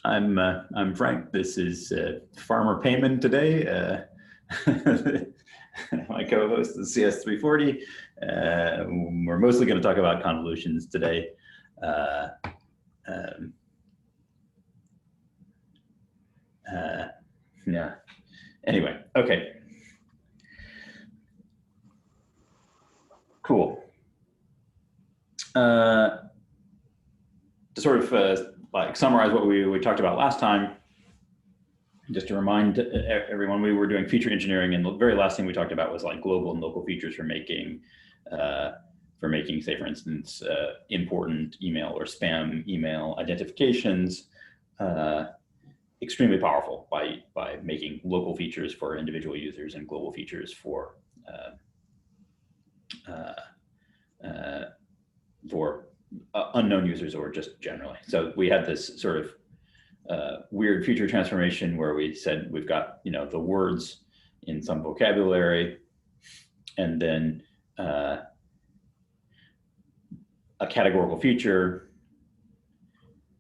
I'm Frank. This is Farmer Payman today. My co-host is CS340. We're mostly going to talk about convolutions today. Yeah. Anyway, okay. Cool. To sort of like summarize what we talked about last time, just to remind everyone, we were doing feature engineering, and the very last thing we talked about was like global and local features for making, say, for instance, important email or spam email identifications extremely powerful by making local features for individual users and global features for unknown users or just generally. So we had this sort of weird feature transformation where we said we've got the words in some vocabulary, and then a categorical feature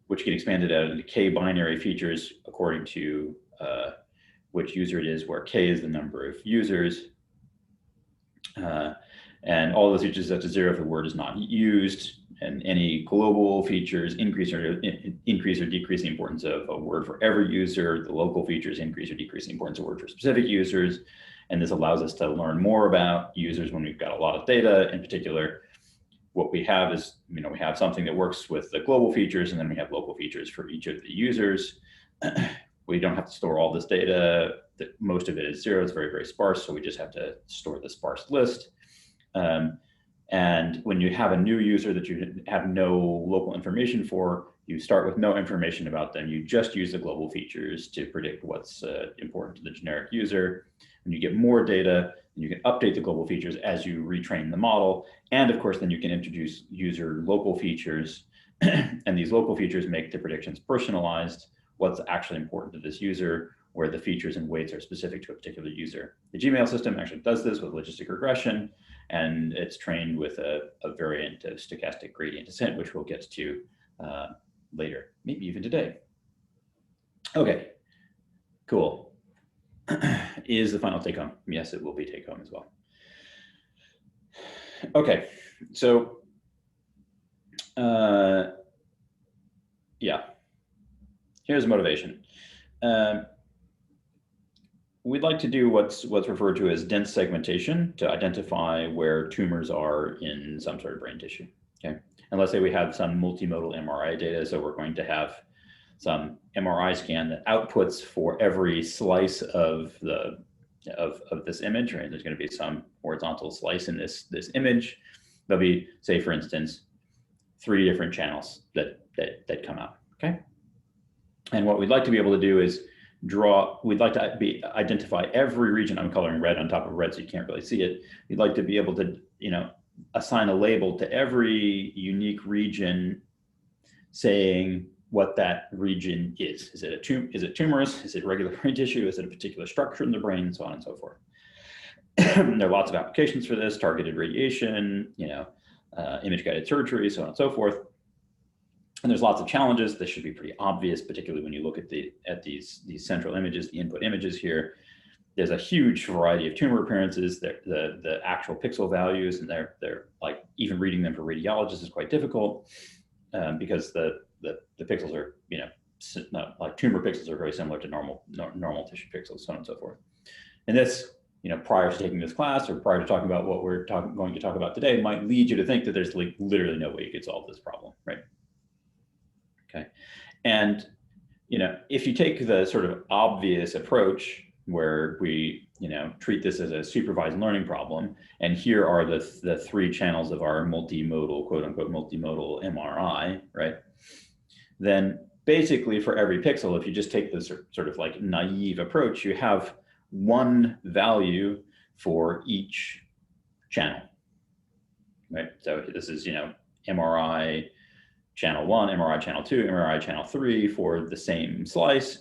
which get expanded out into k binary features according to which user it is, where k is the number of users. And all those features set to 0 if the word is not used, and any global features increase or decrease the importance of a word for every user. The local features increase or decrease the importance of a word for specific users. And this allows us to learn more about users when we've got a lot of data. In particular, what we have is, we have something that works with the global features, and then we have local features for each of the users. We don't have to store all this data. Most of it is 0. It's very, very sparse. So we just have to store the sparse list. And when you have a new user that you have no local information for, you start with no information about them. You just use the global features to predict what's important to the generic user. When you get more data, you can update the global features as you retrain the model. And of course, then you can introduce user local features. And these local features make the predictions personalized, what's actually important to this user, where the features and weights are specific to a particular user. The Gmail system actually does this with logistic regression, and it's trained with a variant of stochastic gradient descent, which we'll get to later, maybe even today. Okay, cool. Is the final take home? Yes, it will be take home as well. Okay, so yeah, here's motivation. We'd like to do what's referred to as dense segmentation to identify where tumors are in some sort of brain tissue. Okay, and let's say we have some multimodal MRI data, so we're going to have some MRI scan that outputs for every slice of this image. Right, there's going to be some horizontal slice in this image. There'll be, say, for instance, 3 different channels that come out. Okay, and what we'd like to be able to do is we'd like to identify every region. I'm coloring red on top of red so you can't really see it. We'd like to be able to, assign a label to every unique region saying what that region is. Is it tumorous? Is it regular brain tissue? Is it a particular structure in the brain? And so on and so forth. There are lots of applications for this: targeted radiation, image-guided surgery, so on and so forth. And there's lots of challenges. This should be pretty obvious, particularly when you look at these central images, the input images here. There's a huge variety of tumor appearances. The actual pixel values, and they're like, even reading them for radiologists is quite difficult because the pixels are, like tumor pixels are very similar to normal tissue pixels, so on and so forth. And this, prior to taking this class or prior to talking about what we're going to talk about today, might lead you to think that there's like literally no way you could solve this problem, right? Okay, and if you take the sort of obvious approach where we treat this as a supervised learning problem, and here are the 3 channels of our multimodal, quote unquote, multimodal MRI, right? Then basically for every pixel, if you just take this sort of like naive approach, you have one value for each channel, right? So this is MRI channel 1, MRI channel 2, MRI channel 3 for the same slice.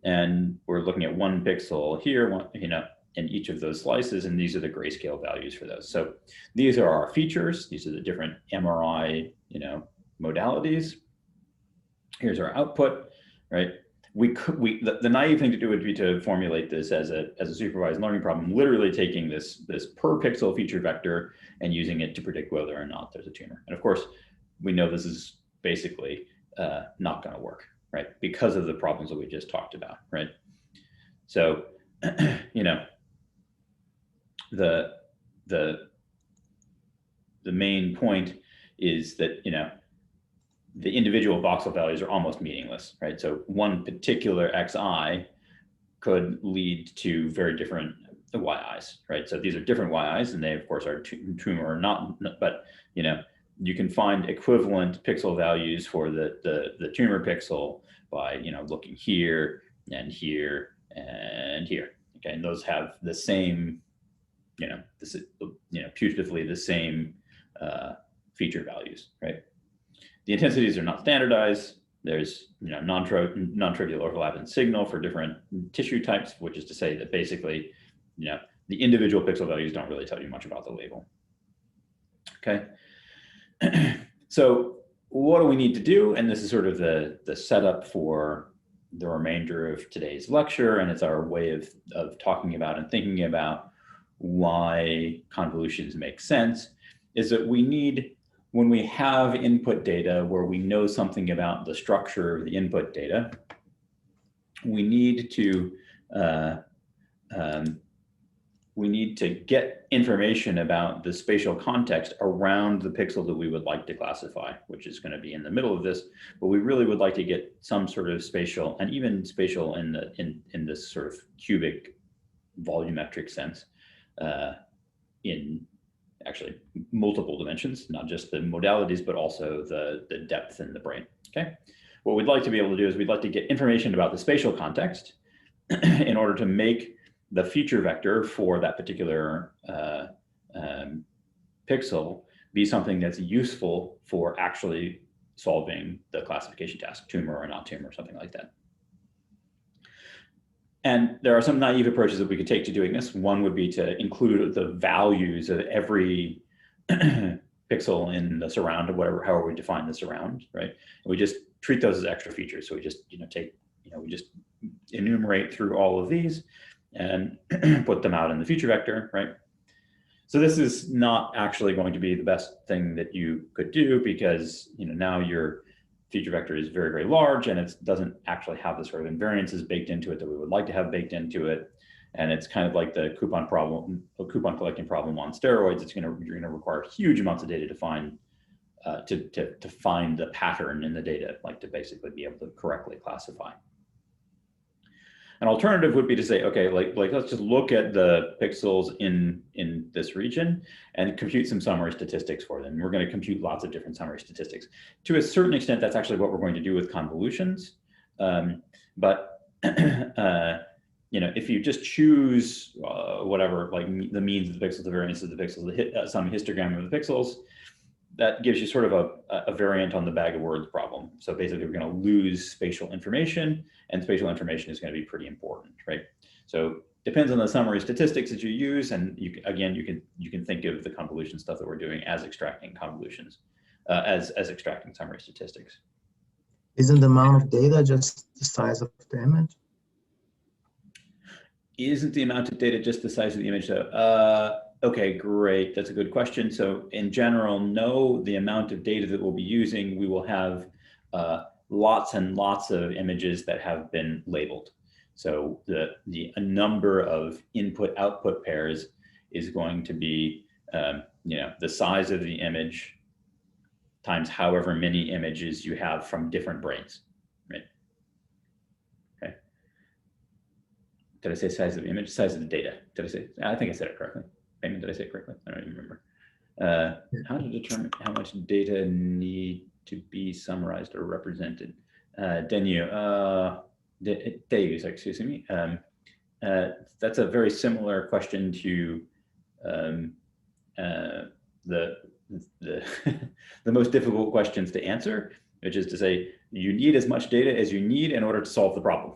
And we're looking at one pixel here, in each of those slices, and these are the grayscale values for those. So these are our features. These are the different MRI, modalities. Here's our output, right? the naive thing to do would be to formulate this as a supervised learning problem, literally taking this per pixel feature vector and using it to predict whether or not there's a tumor. And of course, we know this is basically not going to work, right? Because of the problems that we just talked about, right? So, you know, the main point is that, you know, the individual voxel values are almost meaningless, right? So one particular xi could lead to very different yi's, right? So these are different yi's, and they of course are tumor or not, but you know, you can find equivalent pixel values for the tumor pixel by, you know, looking here and here and here. Okay, and those have the same, you know, putatively the same feature values, right? The intensities are not standardized. There's, you know, non-trivial overlap in signal for different tissue types, which is to say that basically, you know, the individual pixel values don't really tell you much about the label. Okay. So what do we need to do? And this is sort of the setup for the remainder of today's lecture, and it's our way of talking about and thinking about why convolutions make sense, is that we need, when we have input data where we know something about the structure of the input data, we need to get information about the spatial context around the pixel that we would like to classify, which is going to be in the middle of this. But we really would like to get some sort of spatial, and even spatial in this sort of cubic volumetric sense, in actually multiple dimensions, not just the modalities, but also the depth in the brain. Okay. What we'd like to be able to do is we'd like to get information about the spatial context in order to make the feature vector for that particular pixel be something that's useful for actually solving the classification task, tumor or not tumor, something like that. And there are some naive approaches that we could take to doing this. One would be to include the values of every pixel in the surround, or however we define the surround, right? And we just treat those as extra features. So we just, you know, we just enumerate through all of these and put them out in the feature vector, right? So this is not actually going to be the best thing that you could do, because, you know, now your feature vector is very, very large, and it doesn't actually have the sort of invariances baked into it that we would like to have baked into it. And it's kind of like the coupon collecting problem on steroids. You're going to require huge amounts of data to find to find the pattern in the data, like to basically be able to correctly classify. An alternative would be to say, okay, like let's just look at the pixels in this region and compute some summary statistics for them. We're going to compute lots of different summary statistics. To a certain extent, that's actually what we're going to do with convolutions. But you know, if you just choose whatever, like the means of the pixels, the variance of the pixels, some histogram of the pixels, that gives you sort of a variant on the bag of words problem. So basically, we're going to lose spatial information, and spatial information is going to be pretty important, right? So depends on the summary statistics that you use, and you can think of the convolution stuff that we're doing as extracting convolutions, as extracting summary statistics. Isn't the amount of data just the size of the image? Isn't the amount of data just the size of the image, though? Okay, great. That's a good question. So in general, no, the amount of data that we'll be using, we will have lots and lots of images that have been labeled. So the number of input-output pairs is going to be, you know, the size of the image times however many images you have from different brains, right? Okay. Did I say size of the image? Size of the data? Did I say? I think I said it correctly. Maybe did I say it correctly? I don't even remember. How to determine how much data need to be summarized or represented? Deus, excuse me. That's a very similar question to the most difficult questions to answer, which is to say you need as much data as you need in order to solve the problem,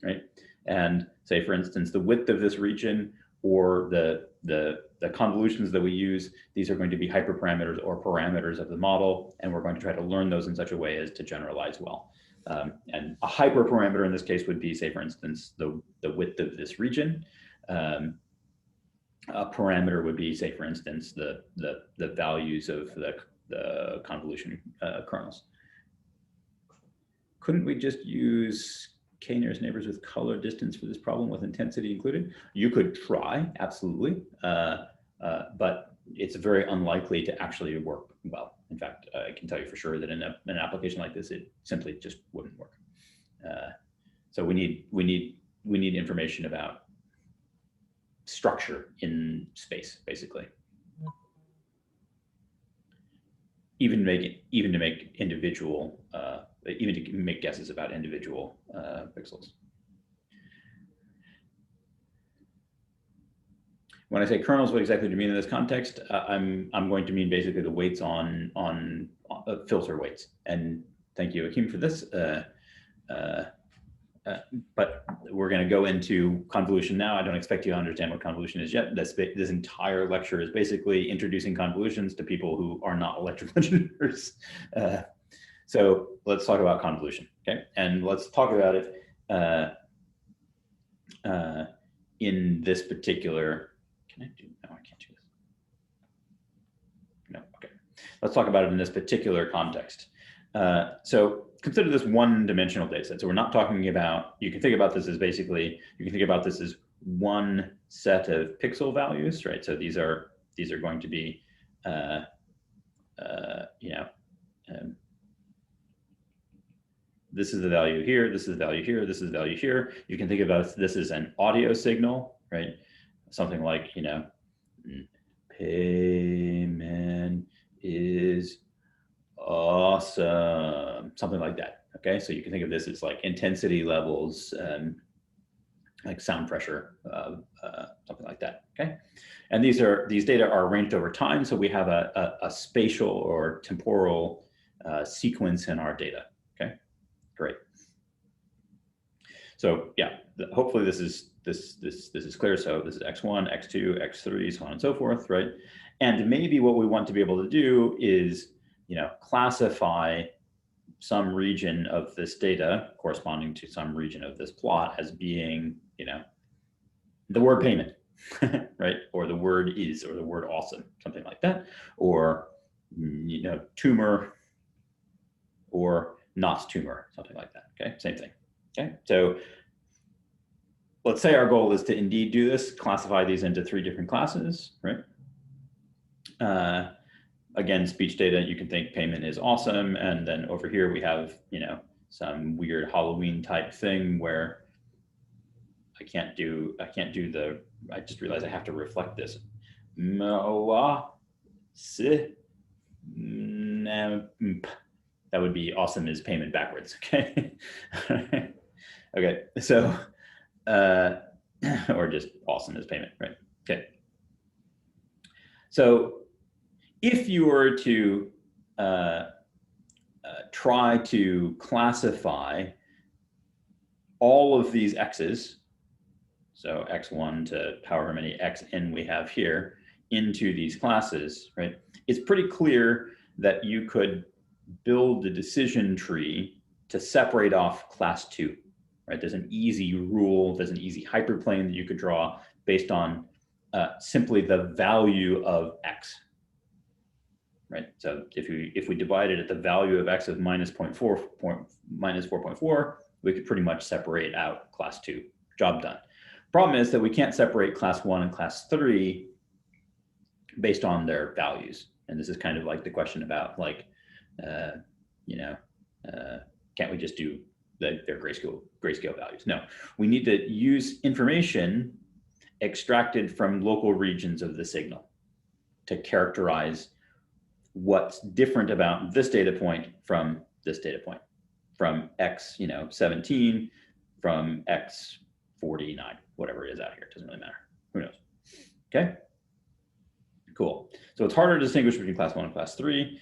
right? And say, for instance, the width of this region or the convolutions that we use, these are going to be hyperparameters or parameters of the model, and we're going to try to learn those in such a way as to generalize well. And a hyperparameter in this case would be, say, for instance, the width of this region. A parameter would be, say, for instance, the values of the convolution kernels. Couldn't we just use k nearest neighbors with color distance for this problem with intensity included? You could try, absolutely, but it's very unlikely to actually work well. In fact, I can tell you for sure that in an application like this, it simply just wouldn't work. So we need information about structure in space, basically. Even to make individual, even to make guesses about individual pixels. When I say kernels, what exactly do you mean in this context? I'm going to mean basically the weights on filter weights. And thank you, Akim, for this. But we're going to go into convolution now. I don't expect you to understand what convolution is yet. This entire lecture is basically introducing convolutions to people who are not electrical engineers. So let's talk about convolution, okay? And let's talk about it in this particular. Can I do? No, I can't do this. No, okay. Let's talk about it in this particular context. So consider this one-dimensional data set. So we're not talking about, you can think about this as basically, you can think about this as one set of pixel values, right? So these are going to be, this is the value here, this is the value here, this is the value here. You can think about this as an audio signal, right? Something like, payment is awesome, something like that. Okay, so you can think of this as like intensity levels, like sound pressure, something like that. Okay, and these data are arranged over time, so we have a spatial or temporal sequence in our data. Okay, great. So yeah, hopefully this is clear. So this is x1, x2, x3, so on and so forth, right? And maybe what we want to be able to do is, classify some region of this data corresponding to some region of this plot as being, the word payment, right? Or the word is, or the word awesome, something like that. Or, tumor, or not tumor, something like that. Okay, same thing. Okay, so let's say our goal is to indeed do this, classify these into 3 different classes, right? Again, speech data, you can think payment is awesome. And then over here we have, some weird Halloween type thing where I just realized I have to reflect this. That would be awesome is payment backwards, okay? Okay, so, or just awesome is payment, right? Okay. So if you were to try to classify all of these x's, so x1 to however many xn we have here, into these classes, right? It's pretty clear that you could build the decision tree to separate off class 2, right? There's an easy rule, there's an easy hyperplane that you could draw based on simply the value of x, right? So if we divided at the value of x of minus 4.4, we could pretty much separate out class 2, job done. Problem is that we can't separate class 1 and class 3 based on their values. And this is kind of like the question about like, can't we just do their grayscale values? No, we need to use information extracted from local regions of the signal to characterize what's different about this data point from this data point, from x 17, from x 49, whatever it is out here, it doesn't really matter, who knows. Okay, cool. So it's harder to distinguish between class 1 and class 3.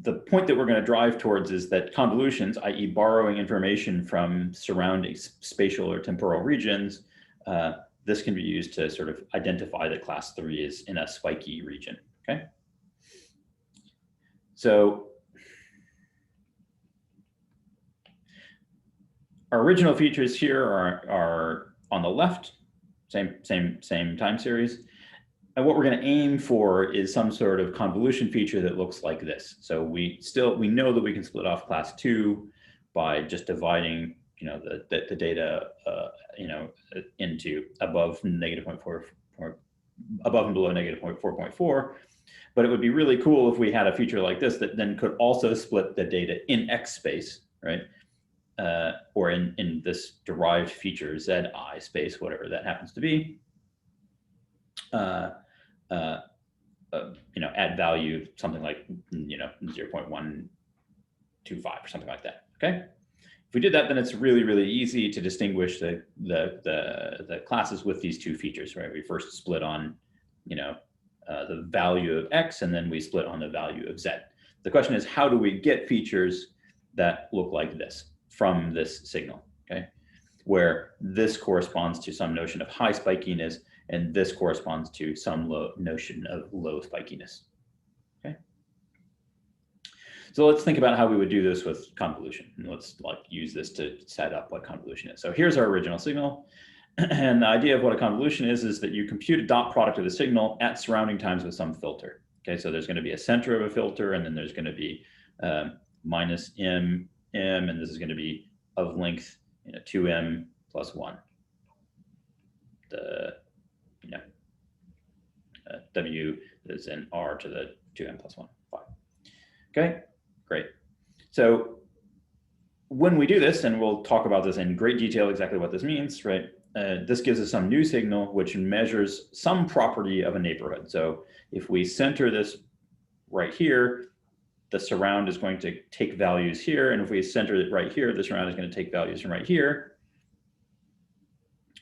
The point that we're going to drive towards is that convolutions, i.e. borrowing information from surrounding spatial or temporal regions, this can be used to sort of identify that class 3 is in a spiky region, okay? So our original features here are on the left, same time series. And what we're going to aim for is some sort of convolution feature that looks like this. So we know that we can split off class 2 by just dividing, the data, into above -0.4, or above and below -0.4.4. But it would be really cool if we had a feature like this that then could also split the data in X space, right? Or in this derived feature Zi space, whatever that happens to be. Add value something like 0.125 or something like that. Okay. If we did that, then it's really, really easy to distinguish the classes with these two features, right? We first split on, the value of X, and then we split on the value of Z. The question is, how do we get features that look like this from this signal, okay? Where this corresponds to some notion of high spikiness, and this corresponds to some notion of low spikiness, okay? So let's think about how we would do this with convolution. And let's use this to set up what convolution is. So here's our original signal. And the idea of what a convolution is that you compute a dot product of the signal at surrounding times with some filter. Okay, so there's going to be a center of a filter, and then there's going to be minus m, and this is going to be of length 2m plus 1. The w is in r to the 2m plus 1, 5. Okay, great. So when we do this, and we'll talk about this in great detail exactly what this means, right? This gives us some new signal which measures some property of a neighborhood. So if we center this right here, the surround is going to take values here. And if we center it right here, the surround is going to take values from right here.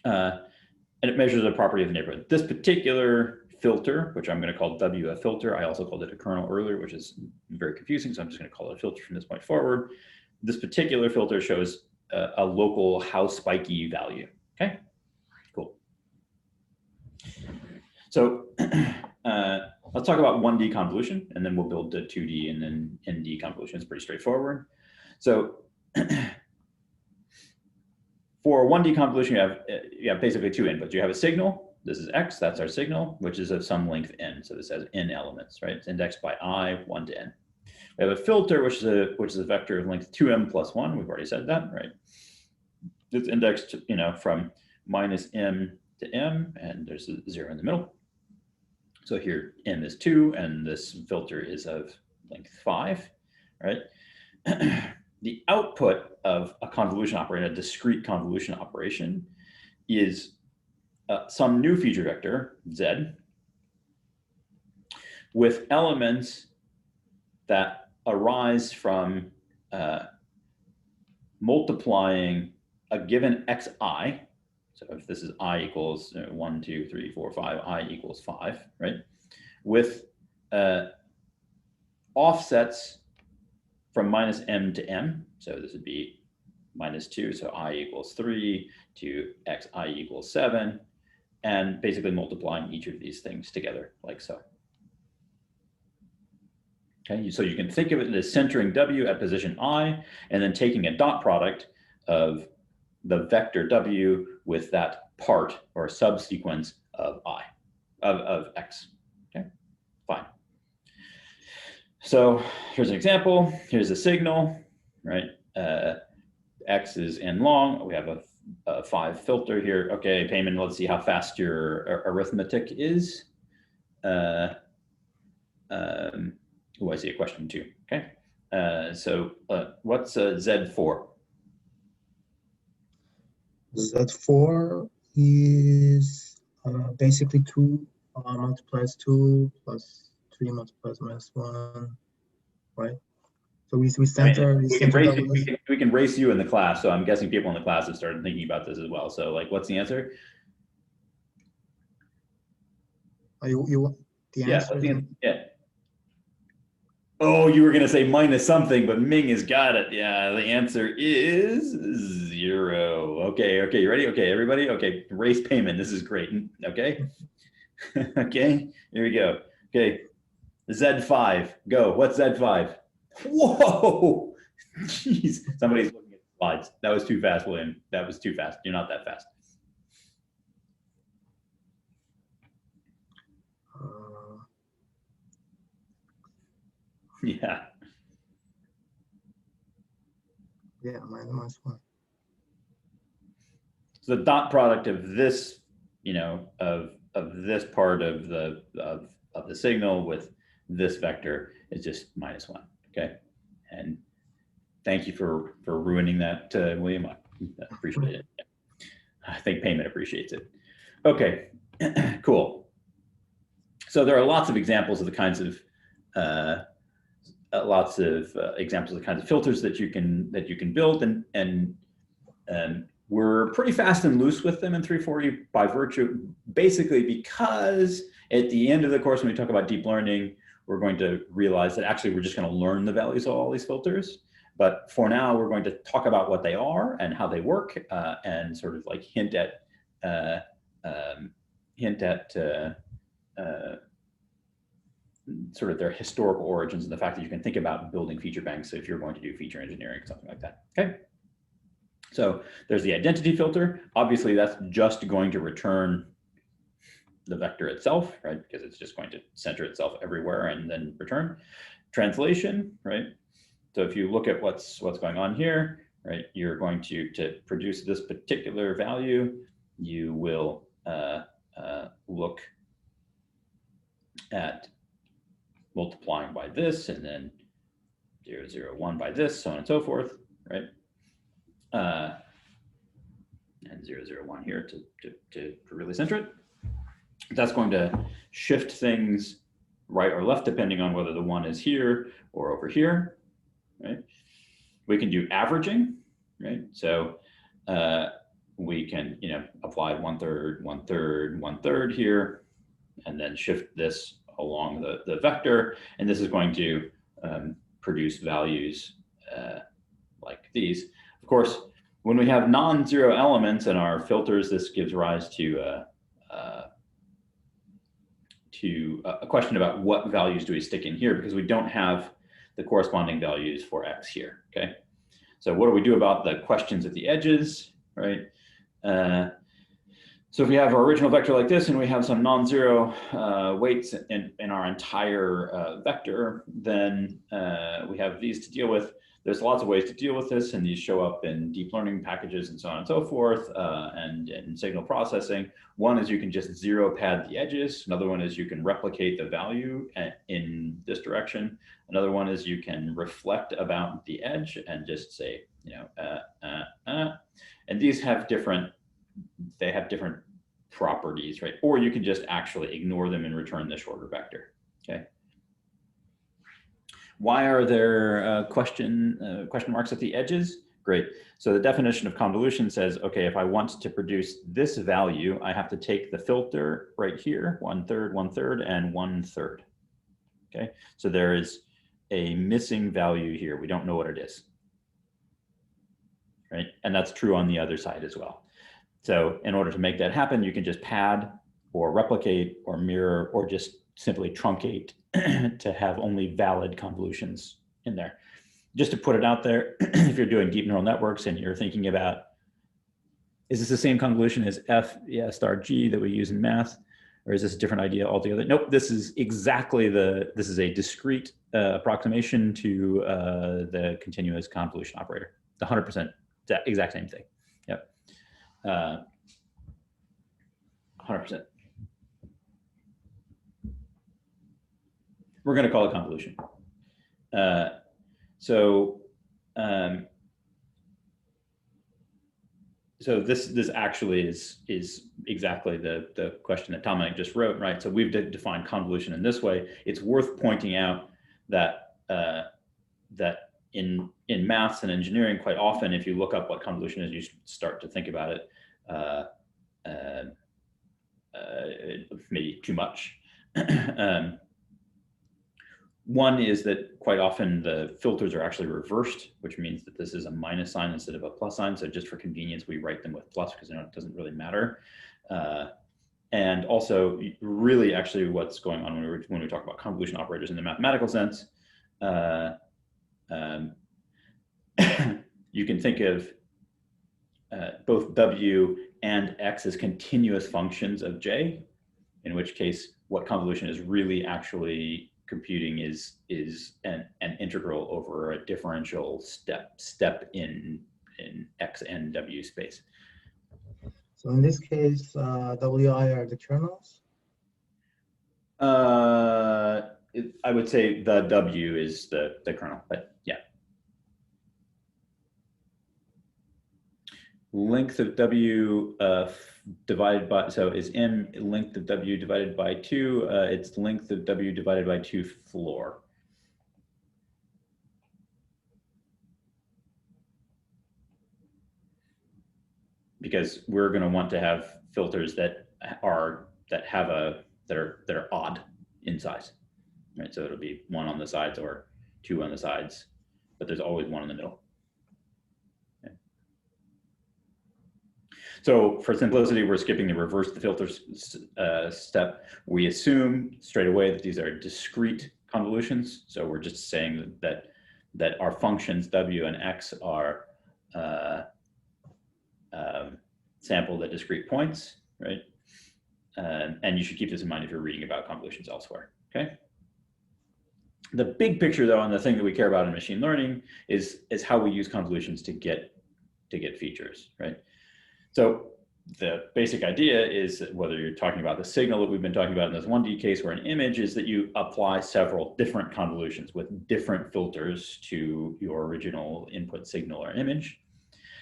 And it measures a property of the neighborhood. This particular filter, which I'm going to call WF filter, I also called it a kernel earlier, which is very confusing. So I'm just going to call it a filter from this point forward. This particular filter shows a local how spiky value. Okay, cool. So let's talk about 1D convolution, and then we'll build the 2D and then ND convolution. It's pretty straightforward. So for 1D convolution, you have basically two inputs. You have a signal. This is X, that's our signal, which is of some length n. So this has n elements, right? It's indexed by I, 1 to n. We have a filter, which is a vector of length 2m plus 1. We've already said that, right? It's indexed, from minus m to m, and there's a 0 in the middle. So here m is 2, and this filter is of length 5, right? The output of a convolution operator, a discrete convolution operation, is some new feature vector, z, with elements that arise from multiplying a given xi. So if this is I equals 1, 2, 3, 4, 5, I equals 5, right? With offsets from minus m to m. So this would be minus 2, so I equals 3 to xi equals 7, and basically multiplying each of these things together like so. Okay, so you can think of it as centering w at position I, and then taking a dot product of the vector w with that part or subsequence of I, of x. Okay, fine. So here's an example. Here's a signal, right? X is n long. We have a 5 filter here. Okay, Payman, let's see how fast your arithmetic is. Oh, I see a question too. Okay, so what's Z4? Z4 is basically 2 multiplies 2 plus 3 multiplies minus 1, right? So we center. We can race you in the class. So I'm guessing people in the class have started thinking about this as well. So what's the answer? You the answer? Yeah. Oh, you were gonna say minus something, but Ming has got it. Yeah, the answer is 0. Okay, you ready? Okay, everybody. Okay, race payment. This is great. Okay. Okay, here we go. Okay, Z5. Go. What's Z5? Whoa! Jeez, somebody's looking at Slides. That was too fast, William. That was too fast. You're not that fast. Yeah. Yeah, -1. So the dot product of this, you know, of this part of the signal with this vector is just -1. Okay, and thank you for ruining that, William. I appreciate it. Yeah. I think payment appreciates it. Okay, cool. So there are lots of examples of the kinds of examples of the kinds of filters that you can build, and we're pretty fast and loose with them in 340 by virtue, basically because at the end of the course, when we talk about deep learning, we're going to realize that actually we're just going to learn the values of all these filters. But for now, we're going to talk about what they are and how they work, and sort of like hint at sort of their historical origins and the fact that you can think about building feature banks if you're going to do feature engineering, something like that. Okay. So there's the identity filter. Obviously, that's just going to return the vector itself, right? Because it's just going to center itself everywhere and then return. Translation, right? So if you look at what's going on here, right, you're going to produce this particular value, you will look at multiplying by this, and then 0, 0, 1 by this, so on and so forth, right? And 0, 0, 1 here to really center it. That's going to shift things right or left depending on whether the 1 is here or over here, right? We can do averaging, right? So we can, you know, apply 1/3, 1/3, 1/3 here, and then shift this along the vector, and this is going to produce values like these. Of course, when we have non-zero elements in our filters, this gives rise to a question about what values do we stick in here, because we don't have the corresponding values for x here, okay? So what do we do about the questions at the edges, right? So if we have our original vector like this and we have some non-zero weights in our entire vector, then we have these to deal with. There's lots of ways to deal with this, and these show up in deep learning packages and so on and so forth, and in signal processing. One is you can just zero pad the edges. Another one is you can replicate the value in this direction. Another one is you can reflect about the edge and just say, you know, and these have different, they have different properties, right? Or you can just actually ignore them and return the shorter vector, okay? Why are there question marks at the edges? Great. So the definition of convolution says, okay, if I want to produce this value, I have to take the filter right here, 1/3, 1/3, and 1/3. Okay, so there is a missing value here. We don't know what it is, right? And that's true on the other side as well. So in order to make that happen, you can just pad or replicate or mirror or just simply truncate to have only valid convolutions in there. Just to put it out there, if you're doing deep neural networks and you're thinking about, is this the same convolution as F star G that we use in math? Or is this a different idea altogether? Nope, this is exactly this is a discrete approximation to the continuous convolution operator. The 100%, exact same thing. Yep. 100%. We're going to call it convolution. So this actually is exactly the question that Tom and I just wrote, right? So we've defined convolution in this way. It's worth pointing out that that in maths and engineering, quite often, if you look up what convolution is, you start to think about it maybe too much. One is that quite often the filters are actually reversed, which means that this is a minus sign instead of a plus sign. So just for convenience, we write them with plus because it doesn't really matter. And also, really, actually, what's going on when we talk about convolution operators in the mathematical sense, you can think of both W and X as continuous functions of J, in which case what convolution is really actually computing is an integral over a differential step in X and W space. So in this case, Wi are the kernels? I would say the W is the kernel, but yeah. Length of W divided by, so is M length of W divided by 2, it's length of W divided by 2 floor. Because we're going to want to have filters that are odd in size, right? So it'll be 1 on the sides or 2 on the sides, but there's always 1 in the middle. Okay. So for simplicity, we're skipping the reverse the filters step. We assume straight away that these are discrete convolutions. So we're just saying that our functions W and X are sampled at discrete points, right? And you should keep this in mind if you're reading about convolutions elsewhere, okay? The big picture though, and the thing that we care about in machine learning is how we use convolutions to get features, right? So the basic idea is that whether you're talking about the signal that we've been talking about in this 1D case or an image, is that you apply several different convolutions with different filters to your original input signal or image.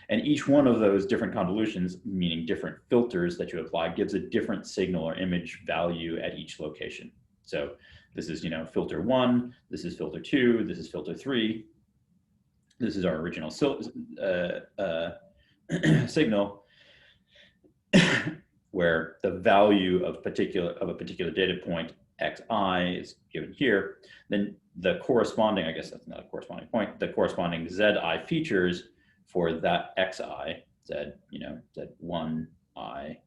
And each one of those different convolutions, meaning different filters that you apply, gives a different signal or image value at each location. So this is, filter 1, this is filter 2, this is filter 3. This is our original signal, where the value of a particular data point xi is given here. Then the corresponding, I guess that's not a corresponding point, the corresponding zi features for that xi, z1i,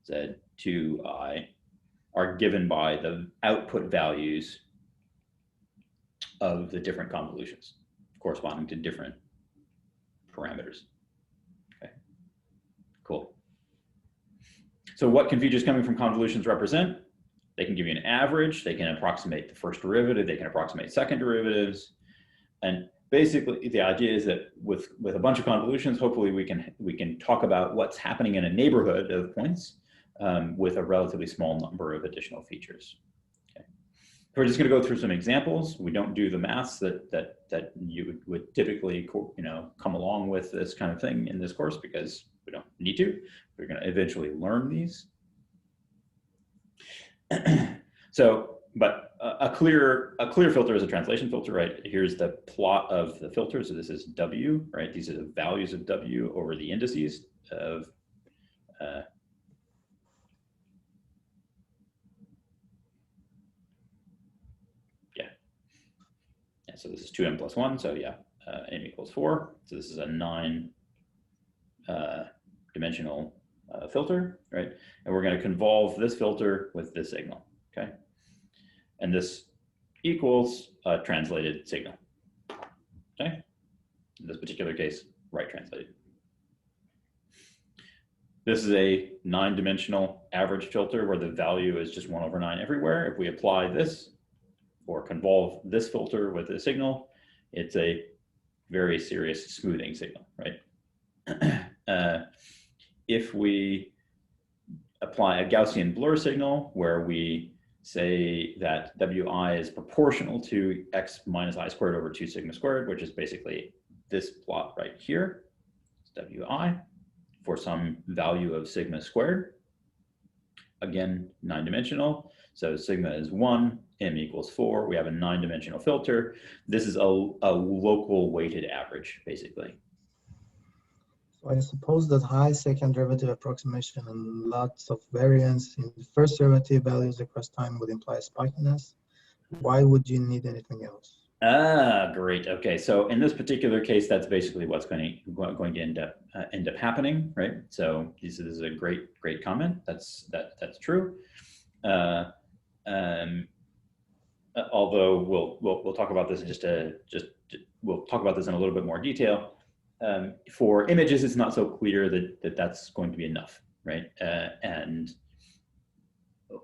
z2i, are given by the output values of the different convolutions corresponding to different parameters. Okay, cool. So what can features coming from convolutions represent? They can give you an average, they can approximate the first derivative, they can approximate second derivatives. And basically the idea is that with a bunch of convolutions, hopefully we can talk about what's happening in a neighborhood of points with a relatively small number of additional features. Okay. We're just going to go through some examples. We don't do the maths that you would typically come along with this kind of thing in this course because we don't need to. We're going to eventually learn these. So, but a clear filter is a translation filter, right? Here's the plot of the filter. So this is W, right? These are the values of W over the indices of so this is 2m plus 1, so yeah, m equals 4. So this is a 9-dimensional filter, right? And we're going to convolve this filter with this signal, okay? And this equals a translated signal, okay? In this particular case, right translated. This is a 9-dimensional average filter where the value is just 1 over 9 everywhere. If we apply this, or convolve this filter with a signal, it's a very serious smoothing signal, right? If we apply a Gaussian blur signal where we say that Wi is proportional to x minus I squared over 2 sigma squared, which is basically this plot right here, it's Wi, for some value of sigma squared. Again, 9-dimensional. So sigma is 1, m equals 4. We have a 9-dimensional filter. This is a local weighted average, basically. So I suppose that high second derivative approximation and lots of variance in the first derivative values across time would imply spikiness. Why would you need anything else? Ah, great. Okay, so in this particular case, that's basically what's going to end up happening, right? So this is a great comment. That's true. Although we'll talk about this in we'll talk about this in a little bit more detail. for images, it's not so clear that that's going to be enough, right? And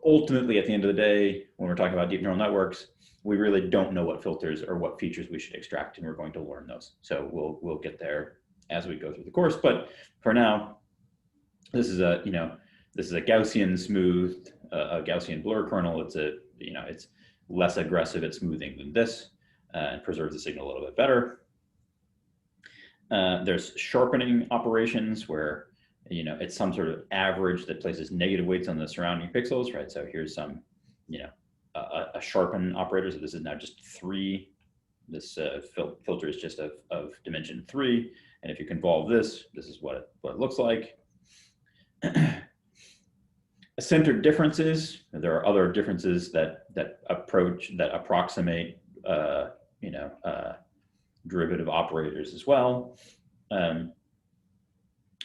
ultimately, at the end of the day, when we're talking about deep neural networks, we really don't know what filters or what features we should extract, and we're going to learn those. So we'll get there as we go through the course. But for now, this is a Gaussian smooth, a Gaussian blur kernel. It's it's less aggressive at smoothing than this, and preserves the signal a little bit better. There's sharpening operations where it's some sort of average that places negative weights on the surrounding pixels, right? So here's some, a sharpen operator. So this is now just 3. This filter is just of dimension 3. And if you convolve this, this is what it looks like. Centered differences. There are other differences that approximate, derivative operators as well.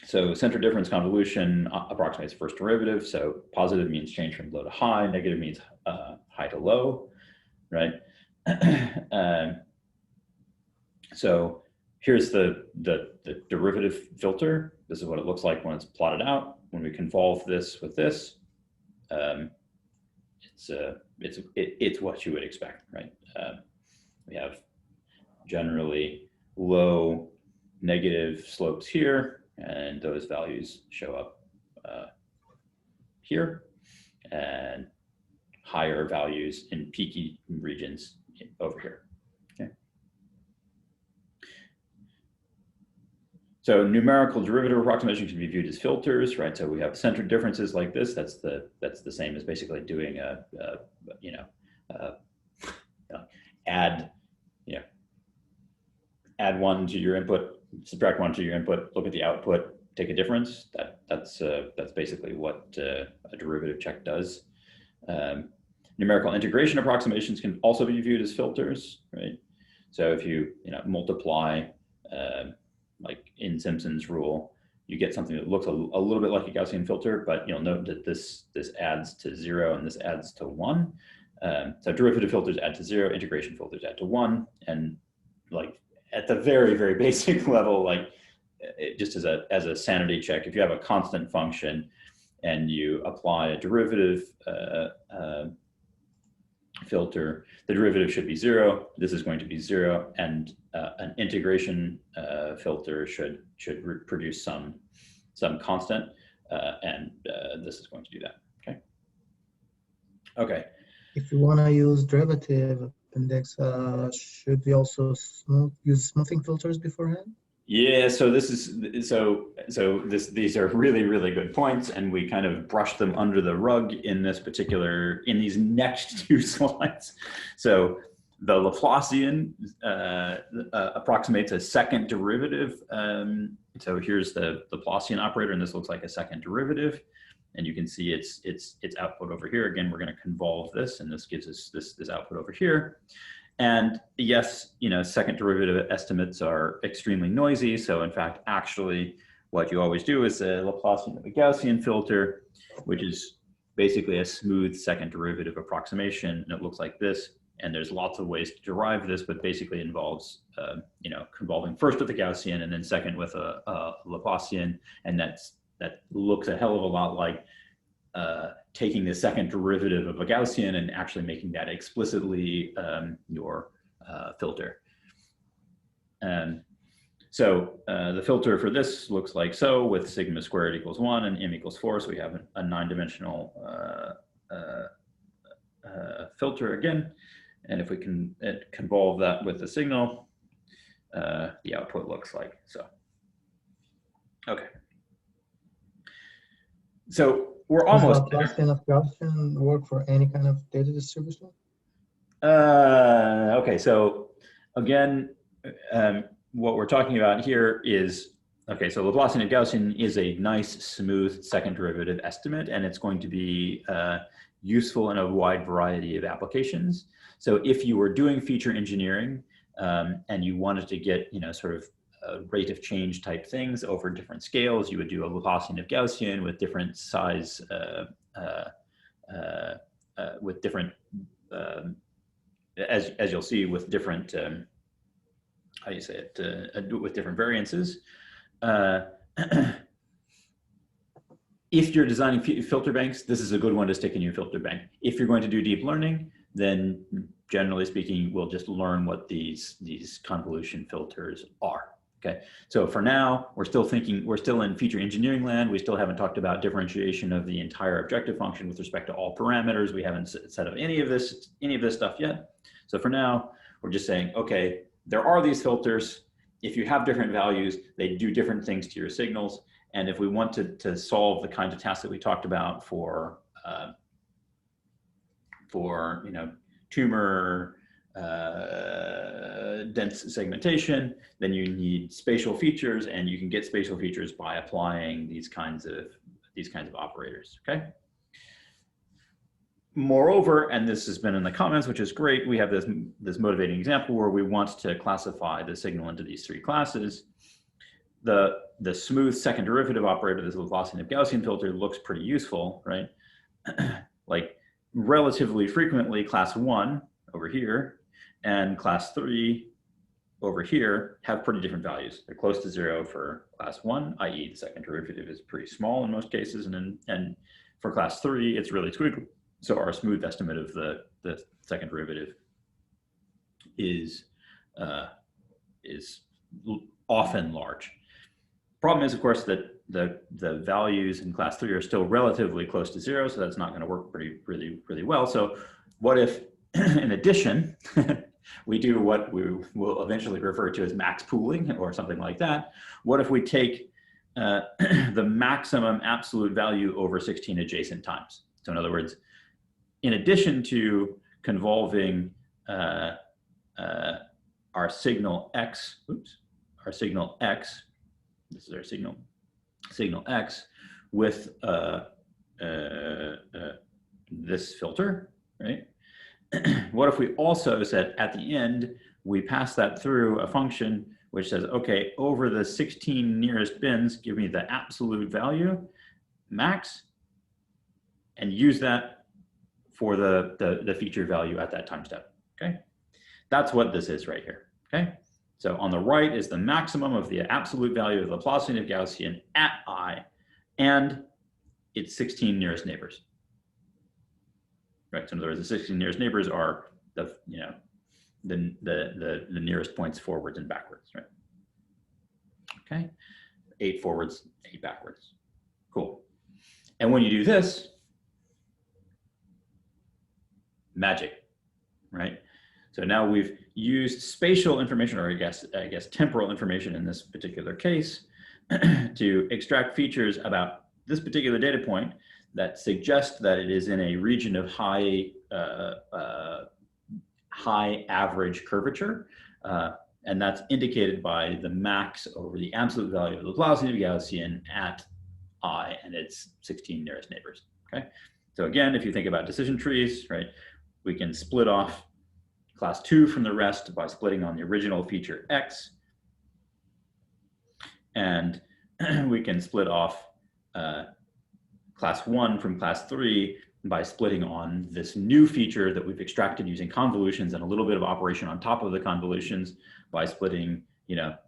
So center difference convolution approximates first derivative. So positive means change from low to high, negative means high to low, right? So here's the derivative filter. This is what it looks like when it's plotted out. When we convolve this with this, it's what you would expect, right? We have generally low negative slopes here, and those values show up here, and higher values in peaky regions over here. Okay. So numerical derivative approximation can be viewed as filters, right? So we have centered differences like this. That's the same as basically doing add 1 to your input, subtract 1 to your input, look at the output, take a difference. That's basically what a derivative check does. Numerical integration approximations can also be viewed as filters, right? So if you multiply, like in Simpson's rule, you get something that looks a little bit like a Gaussian filter, but you'll note that this adds to 0 and this adds to 1. So derivative filters add to 0, integration filters add to 1, and like at the very, very basic level, like just as a sanity check, if you have a constant function and you apply a derivative filter, the derivative should be 0. This is going to be 0, and an integration filter should produce some constant, and this is going to do that. Okay. Okay. If you want to use derivative index, should we also use smoothing filters beforehand? Yeah, so these are really, really good points, and we kind of brushed them under the rug in these next 2 slides. So the Laplacian approximates a second derivative. So here's the Laplacian operator, and this looks like a second derivative. And you can see its output over here. Again, we're going to convolve this, and this gives us this output over here. And yes, second derivative estimates are extremely noisy. So in fact, actually, what you always do is a Laplacian of a Gaussian filter, which is basically a smooth second derivative approximation, and it looks like this. And there's lots of ways to derive this, but basically it involves convolving first with a Gaussian and then second with a Laplacian, and that looks a hell of a lot like taking the second derivative of a Gaussian and actually making that explicitly your filter. And so the filter for this looks like so, with sigma squared equals 1 and m equals 4. So we have a 9-dimensional filter again. And if we can convolve that with the signal, the output looks like so. Okay. So we're almost there. Does Laplacian of Gaussian work for any kind of data distribution? Okay, so again, what we're talking about here is, okay, so Laplacian of Gaussian is a nice, smooth second derivative estimate, and it's going to be useful in a wide variety of applications. So if you were doing feature engineering and you wanted to get, sort of rate of change type things over different scales, you would do a Laplacian of Gaussian with different size, with different, as you'll see, with different how do you say it, with different variances. If you're designing filter banks, this is a good one to stick in your filter bank. If you're going to do deep learning, then generally speaking, we'll just learn what these convolution filters are. Okay, so for now, we're still in feature engineering land. We still haven't talked about differentiation of the entire objective function with respect to all parameters. We haven't set up any of this stuff yet. So for now, we're just saying, okay, there are these filters. If you have different values, they do different things to your signals. And if we want to solve the kind of tasks that we talked about for tumor dense segmentation, then you need spatial features, and you can get spatial features by applying these kinds of operators. Okay. Moreover, and this has been in the comments, which is great, we have this motivating example where we want to classify the signal into these three classes. The smooth second derivative operator, this Laplacian Gaussian filter, looks pretty useful, right? Like relatively frequently, class 1 over here and class 3 over here have pretty different values. They're close to 0 for class 1, i.e. the second derivative is pretty small in most cases, and for class 3, it's really squiggly. So our smooth estimate of the second derivative is often large. Problem is, of course, that the values in class 3 are still relatively close to 0, so that's not going to work really well. So what if, in addition, we do what we will eventually refer to as max pooling or something like that? What if we take the maximum absolute value over 16 adjacent times? So in other words, in addition to convolving our signal x, this is our signal x with this filter, right? What if we also said at the end, we pass that through a function which says, okay, over the 16 nearest bins, give me the absolute value, max, and use that for the feature value at that time step, okay? That's what this is right here, okay? So on the right is the maximum of the absolute value of the Laplacian Gaussian at I and its 16 nearest neighbors. Right. So in other words, the 16 nearest neighbors are the nearest points forwards and backwards, right? Okay. 8 forwards, 8 backwards. Cool. And when you do this, magic, right? So now we've used spatial information, or I guess temporal information in this particular case, to extract features about this particular data point that suggest that it is in a region of high average curvature, and that's indicated by the max over the absolute value of the Laplacian Gaussian at I and its 16 nearest neighbors. Okay, so again, if you think about decision trees, right, we can split off class 2 from the rest by splitting on the original feature x, and we can split off class 1 from class 3 by splitting on this new feature that we've extracted using convolutions and a little bit of operation on top of the convolutions by splitting, the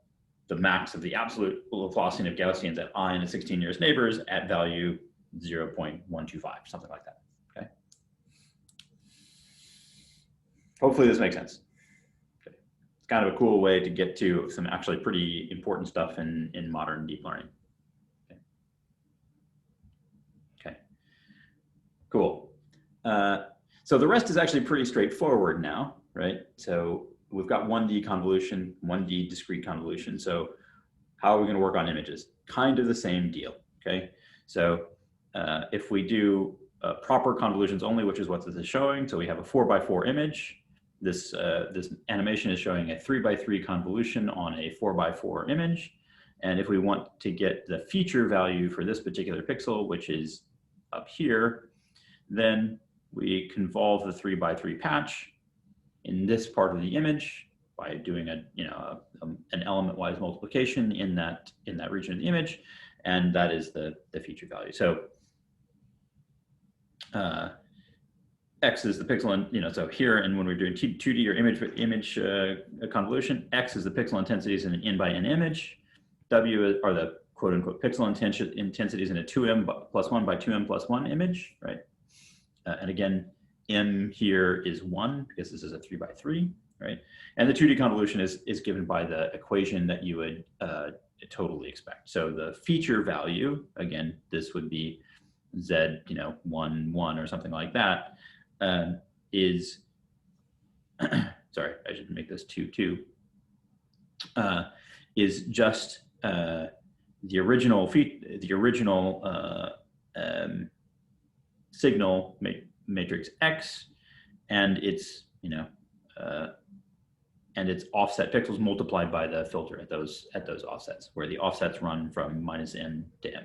max of the absolute Laplacian of Gaussians at I and the 16 nearest neighbors at value 0.125, something like that. Okay. Hopefully this makes sense. Okay. It's kind of a cool way to get to some actually pretty important stuff in modern deep learning. Cool. So the rest is actually pretty straightforward now, right? So we've got 1D convolution, 1D discrete convolution. So how are we going to work on images? Kind of the same deal, okay? So if we do proper convolutions only, which is what this is showing, so we have a 4x4 image. This animation is showing a 3x3 convolution on a 4x4 image. And if we want to get the feature value for this particular pixel, which is up here, then we convolve the 3x3 patch in this part of the image by doing an element-wise multiplication in that region of the image, and that is the feature value. So X is the pixel, and so here, and when we're doing 2D or image convolution, X is the pixel intensities in an n by n image. W are the quote unquote pixel intensities in a 2m plus 1 by 2m plus 1 image, right? And again, m here is 1 because this is a 3 by 3, right? And the 2D convolution is given by the equation that you would totally expect. So the feature value, again, this would be Z, 1, 1 or something like that, is, sorry, I should make this 2, 2, is just the original signal matrix X and its, and its offset pixels multiplied by the filter at those offsets, where the offsets run from -n to m.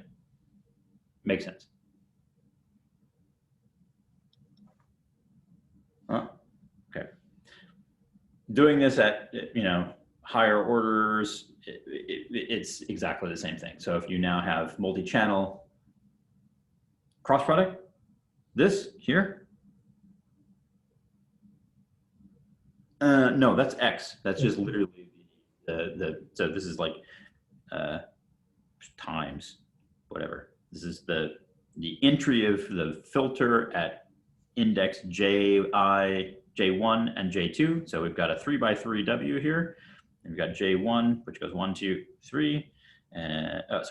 Makes sense. Okay. Doing this at higher orders, it's exactly the same thing. So if you now have multi-channel cross product, this here. No, that's X. That's just literally so this is like times whatever. This is the entry of the filter at index J1 and J2. So we've got a 3 by 3 W here. And we've got J1, which goes 1, 2, 3. And I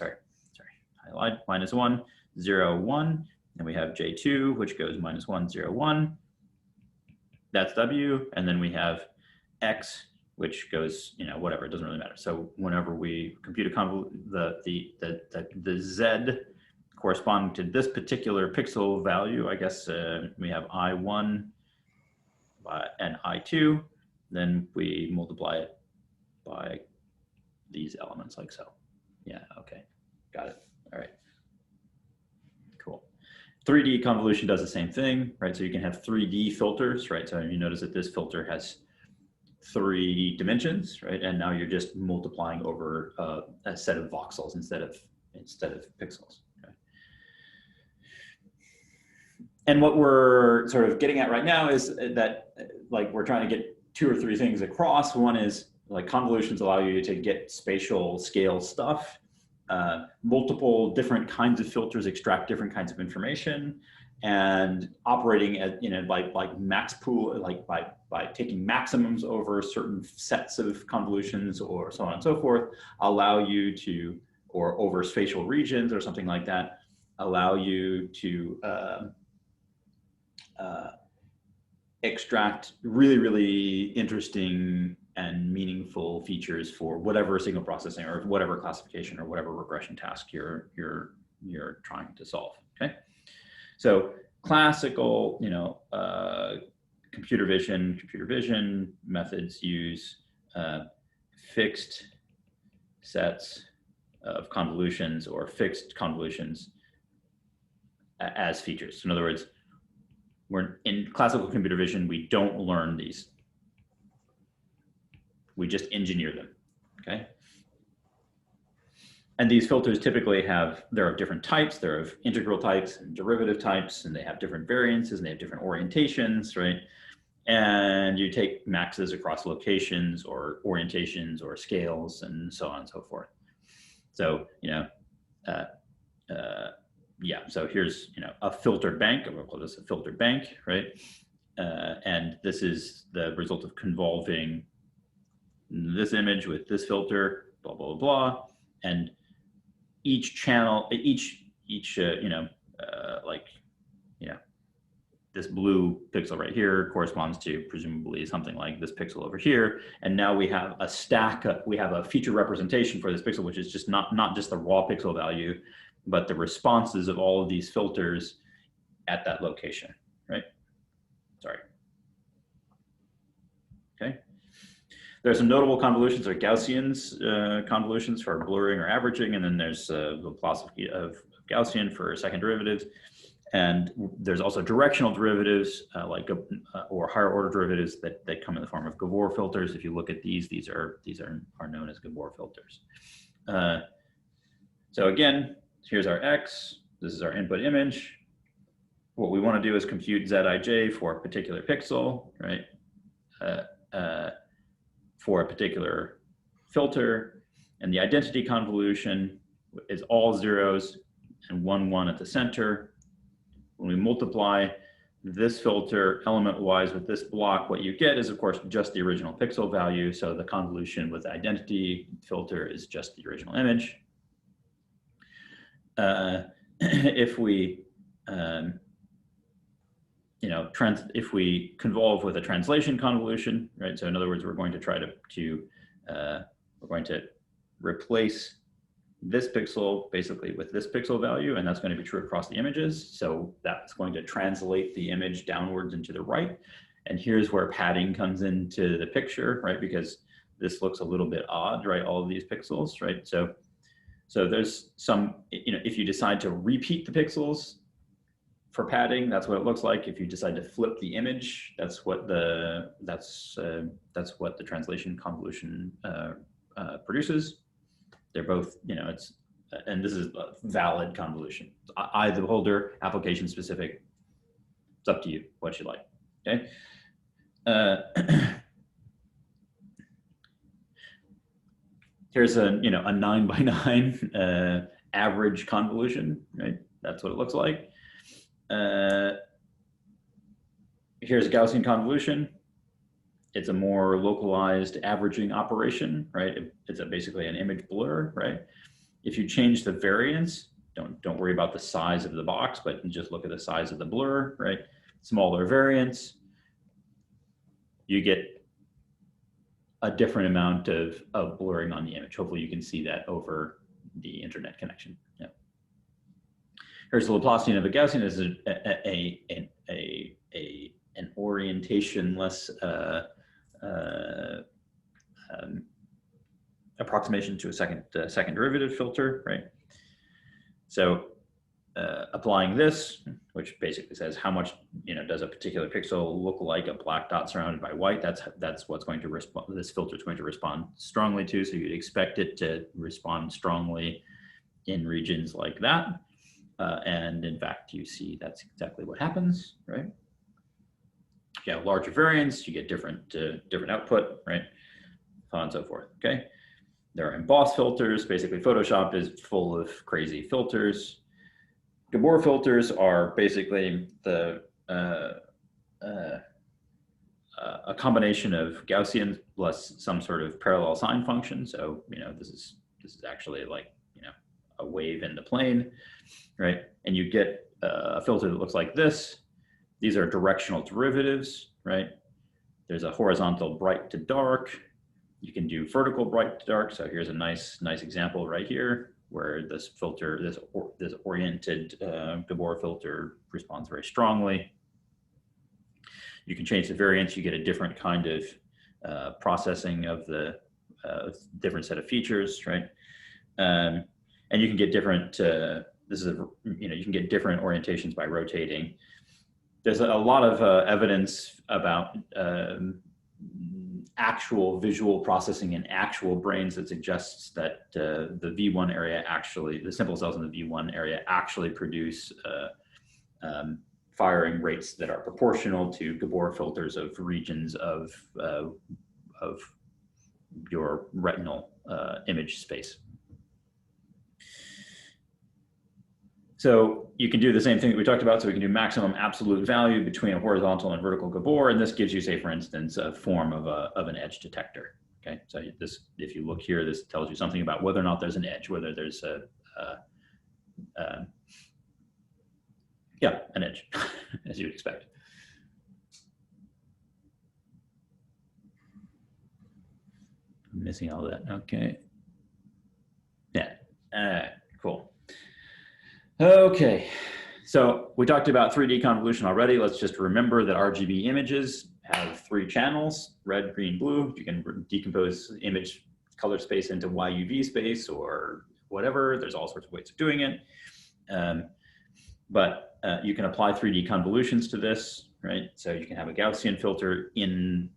lied, -1, 0, 1. And we have J2, which goes -1, 0, 1. That's W. And then we have X, which goes, whatever, it doesn't really matter. So whenever we compute a the Z corresponding to this particular pixel value, I guess we have I1 and I2, then we multiply it by these elements like so. Yeah, okay, got it, all right. Cool. 3D convolution does the same thing, right? So you can have 3D filters, right? So you notice that this filter has 3 dimensions, right? And now you're just multiplying over a set of voxels instead of pixels. Okay? And what we're sort of getting at right now is that, like, we're trying to get 2 or 3 things across. One is, like, convolutions allow you to get spatial scale stuff. Multiple different kinds of filters extract different kinds of information, and operating at like max pool, like by taking maximums over certain sets of convolutions or so on and so forth, allow you to, or over spatial regions or something like that, allow you to extract really interesting and meaningful features for whatever signal processing or whatever classification or whatever regression task you're trying to solve. Okay, so classical, computer vision methods use fixed sets of convolutions or fixed convolutions as features. So in other words, we're in classical computer vision, we don't learn these. We just engineer them, okay? And these filters typically they're of different types. They're of integral types and derivative types, and they have different variances and they have different orientations, right? And you take maxes across locations or orientations or scales and so on and so forth. So, yeah, so here's, a filter bank, we'll call this a filter bank, right? And this is the result of convolving this image with this filter, blah, blah, blah. And each channel, this blue pixel right here corresponds to presumably something like this pixel over here. And now we have a stack, we have a feature representation for this pixel, which is just not just the raw pixel value, but the responses of all of these filters at that location, right? Sorry. Okay. There's some notable convolutions, or Gaussians convolutions for blurring or averaging, and then there's the philosophy of Gaussian for second derivatives. And there's also directional derivatives, or higher order derivatives that come in the form of Gavor filters. If you look at these are known as Gavor filters. So again, here's our X. This is our input image. what we want to do is compute Zij for a particular pixel, right? For a particular filter, and the identity convolution is all zeros and 1, 1 at the center. When we multiply this filter element-wise with this block, what you get is, of course, just the original pixel value. So the convolution with the identity filter is just the original image. If we, if we convolve with a translation convolution, right? So in other words, we're going to try we're going to replace this pixel basically with this pixel value, and that's going to be true across the images. So that's going to translate the image downwards and to the right. And here's where padding comes into the picture, right? Because this looks a little bit odd, right? All of these pixels, right? So there's some, if you decide to repeat the pixels for padding, that's what it looks like. If you decide to flip the image, that's what the translation convolution produces. They're both, and this is a valid convolution. I, the beholder, application specific. It's up to you what you like. Okay. Here's a 9 by 9 average convolution, right? That's what it looks like. Here's a Gaussian convolution. It's a more localized averaging operation, right? It's basically an image blur, right? If you change the variance, don't worry about the size of the box, but just look at the size of the blur, right? Smaller variance, you get a different amount of blurring on the image. Hopefully you can see that over the internet connection. Yeah. Here's the Laplacian of a Gaussian. This is an orientation-less approximation to a second derivative filter, right? So applying this, which basically says how much does a particular pixel look like a black dot surrounded by white, that's what's going to respond, this filter is going to respond strongly to. So you'd expect it to respond strongly in regions like that, and in fact you see that's exactly what happens, right? If you have larger variance, you get different output, right? So on and so forth. Okay. There are emboss filters. Basically, Photoshop is full of crazy filters. Gavor filters are basically a combination of Gaussian plus some sort of parallel sine function. So this is actually like a wave in the plane, right? And you get a filter that looks like this. These are directional derivatives, right? There's a horizontal bright to dark. You can do vertical bright to dark. So here's a nice example right here where this filter, this oriented Gavor filter responds very strongly. You can change the variance. You get a different kind of processing of the different set of features, right? And you can get different. You can get different orientations by rotating. There's a lot of evidence about actual visual processing in actual brains that suggests that the V1 area actually, the simple cells in the V1 area actually produce firing rates that are proportional to Gavor filters of regions of your retinal image space. So you can do the same thing that we talked about. So we can do maximum absolute value between a horizontal and vertical Gavor, and this gives you, say, for instance, a form of an edge detector. Okay, so this, if you look here, this tells you something about whether or not there's an edge, whether there's an edge, as you'd expect. I'm missing all that. Okay. Yeah. Cool. Okay, so we talked about 3D convolution already. Let's just remember that RGB images have 3 channels, red, green, blue. You can decompose image color space into YUV space or whatever. There's all sorts of ways of doing it. But you can apply 3D convolutions to this, right? So you can have a Gaussian filter in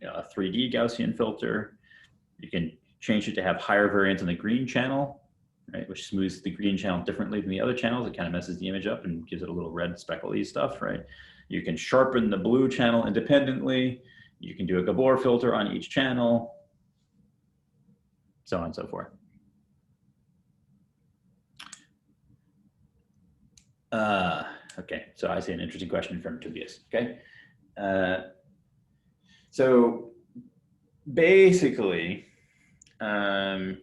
a 3D Gaussian filter. You can change it to have higher variance in the green channel, right, which smooths the green channel differently than the other channels. It kind of messes the image up and gives it a little red speckly stuff, right? You can sharpen the blue channel independently. You can do a Gavor filter on each channel, so on and so forth. Okay, so I see an interesting question from Tobias, okay? So basically, to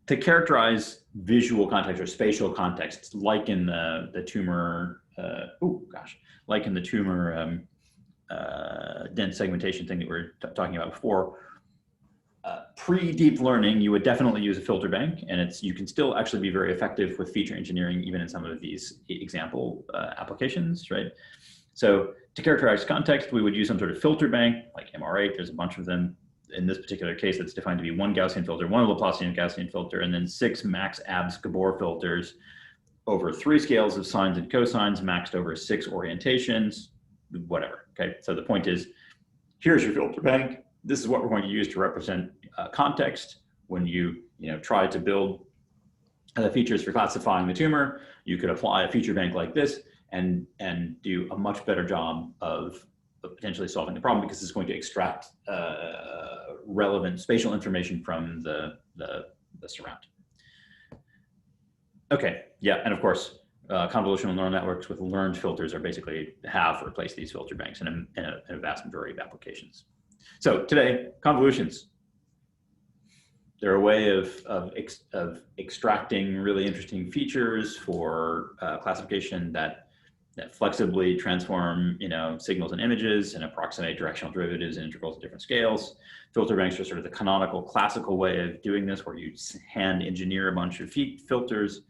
characterize visual context or spatial context, like in the tumor, like in the tumor dense segmentation thing that we were talking about before, pre-deep learning, you would definitely use a filter bank, and you can still actually be very effective with feature engineering, even in some of these example applications, right? So to characterize context, we would use some sort of filter bank, like MR8. There's a bunch of them. In this particular case, it's defined to be one Gaussian filter, one Laplacian Gaussian filter, and then 6 max abs Gabor filters over 3 scales of sines and cosines, maxed over 6 orientations, whatever. Okay, so the point is, here's your filter bank. This is what we're going to use to represent context. When you try to build the features for classifying the tumor, you could apply a feature bank like this and do a much better job of potentially solving the problem, because it's going to extract relevant spatial information from the surround. Okay, yeah, and of course, convolutional neural networks with learned filters are basically have replaced these filter banks in a vast majority of applications. So today, convolutions. They're a way of extracting really interesting features for classification that flexibly transform signals and images and approximate directional derivatives and integrals at different scales. Filter banks are sort of the canonical classical way of doing this, where you hand engineer a bunch of filters,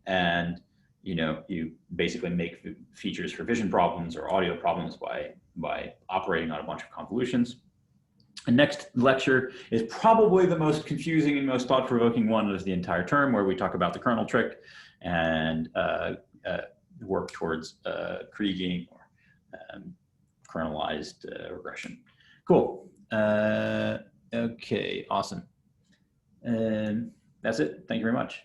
and you basically make features for vision problems or audio problems by operating on a bunch of convolutions. The next lecture is probably the most confusing and most thought-provoking one of the entire term, where we talk about the kernel trick and work towards Kriging or kernelized regression. Cool. Okay, awesome. That's it. Thank you very much.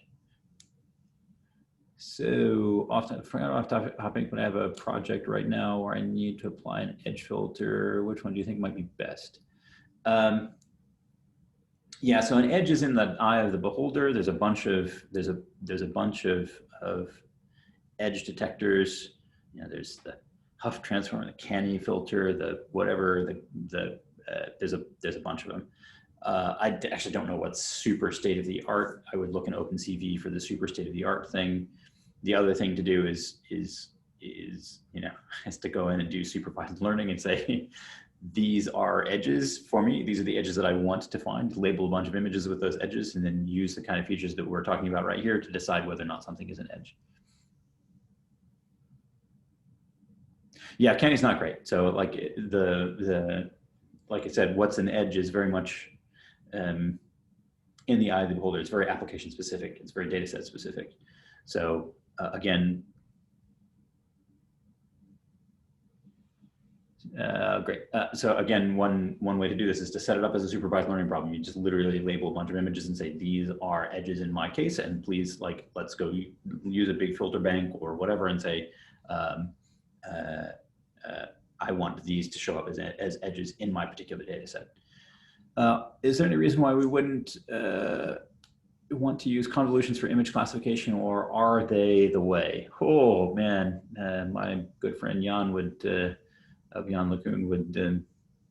So off topic, but I have a project right now where I need to apply an edge filter. Which one do you think might be best? Yeah, so an edge is in the eye of the beholder. There's a bunch of edge detectors. There's the Huff transform, the Canny filter, the whatever. There's a bunch of them. I actually don't know what's super state of the art. I would look in OpenCV for the super state of the art thing. The other thing to do is to go in and do supervised learning and say, these are edges for me. These are the edges that I want to find, label a bunch of images with those edges, and then use the kind of features that we're talking about right here to decide whether or not something is an edge. Yeah, Canny's not great. So like like I said, what's an edge is very much in the eye of the beholder. It's very application specific. It's very data set specific. So again, great. So again, one way to do this is to set it up as a supervised learning problem. You just literally label a bunch of images and say, these are edges in my case, and please, like, let's go use a big filter bank or whatever and say, I want these to show up as edges in my particular data set. Is there any reason why we wouldn't want to use convolutions for image classification, or are they the way? Oh man, my good friend Jan Jan LeCun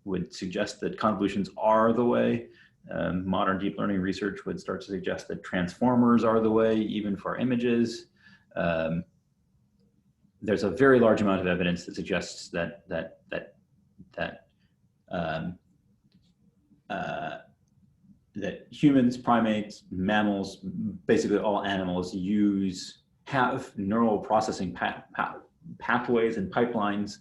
would suggest that convolutions are the way. Modern deep learning research would start to suggest that transformers are the way, even for images. There's a very large amount of evidence that suggests that humans, primates, mammals, basically all animals have neural processing pathways and pipelines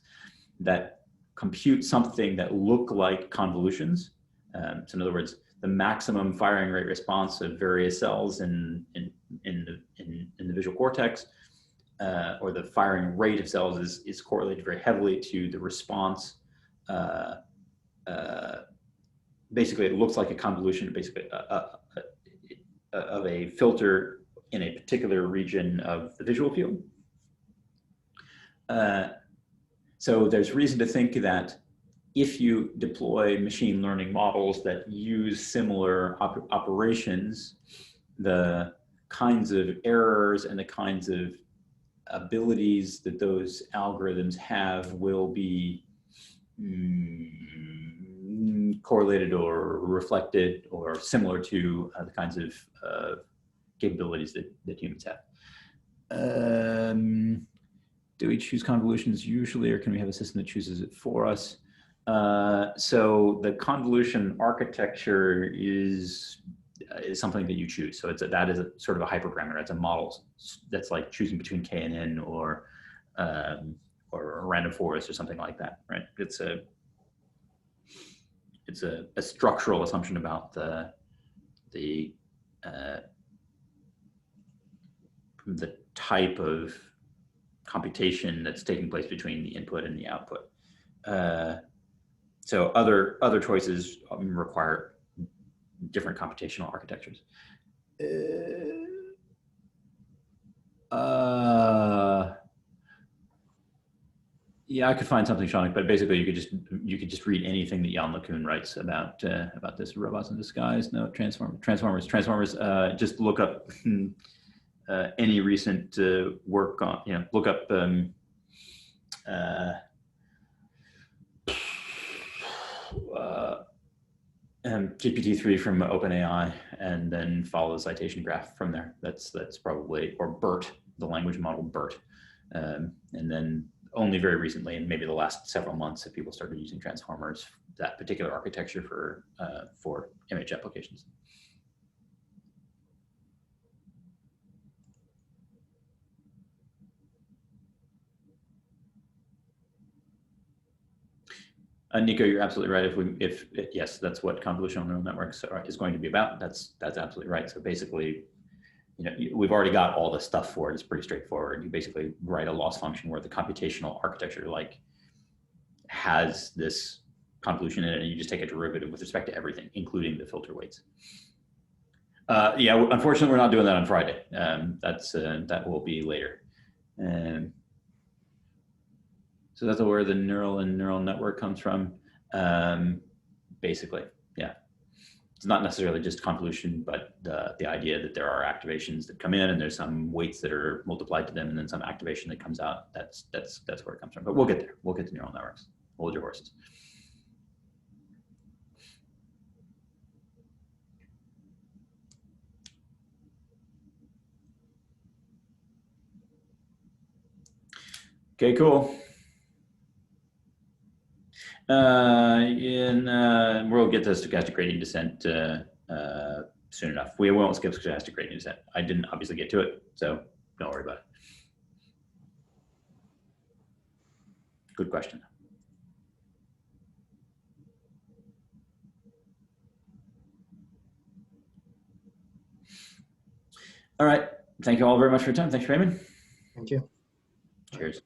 that compute something that look like convolutions. So in other words, the maximum firing rate response of various cells in the visual cortex, or the firing rate of cells is correlated very heavily to the response. Basically, it looks like a convolution. Basically, a filter in a particular region of the visual field. So there's reason to think that if you deploy machine learning models that use similar operations, the kinds of errors and the kinds of abilities that those algorithms have will be correlated or reflected or similar to the kinds of capabilities that humans have. Do we choose convolutions usually, or can we have a system that chooses it for us? So the convolution architecture is something that you choose. So that is a sort of a hyperparameter. It's a model that's like choosing between K and N or a random forest or something like that, right? It's a structural assumption about the type of computation that's taking place between the input and the output. So other choices require different computational architectures. Yeah, I could find something, Shanik, but basically you could just read anything that Jan LeCun writes about this robots in disguise. No, transformers. Just look up any recent work on, look up GPT-3 from OpenAI, and then follow the citation graph from there. That's probably, or BERT, the language model BERT, and then only very recently, and maybe the last several months, have people started using transformers, that particular architecture for image applications. Nico, you're absolutely right. Yes, that's what convolutional neural networks is going to be about. That's absolutely right. So basically, we've already got all the stuff for it. It's pretty straightforward. You basically write a loss function where the computational architecture has this convolution in it, and you just take a derivative with respect to everything, including the filter weights. Yeah, unfortunately, we're not doing that on Friday. That will be later. So that's where the neural and neural network comes from. Basically, yeah. It's not necessarily just convolution, but the idea that there are activations that come in and there's some weights that are multiplied to them and then some activation that comes out. That's where it comes from. But we'll get there. We'll get to neural networks. Hold your horses. Okay, cool. We'll get to stochastic gradient descent soon enough. We won't skip stochastic gradient descent. I didn't obviously get to it, so don't worry about it. Good question. All right. Thank you all very much for your time. Thanks, Raymond. Thank you. Cheers.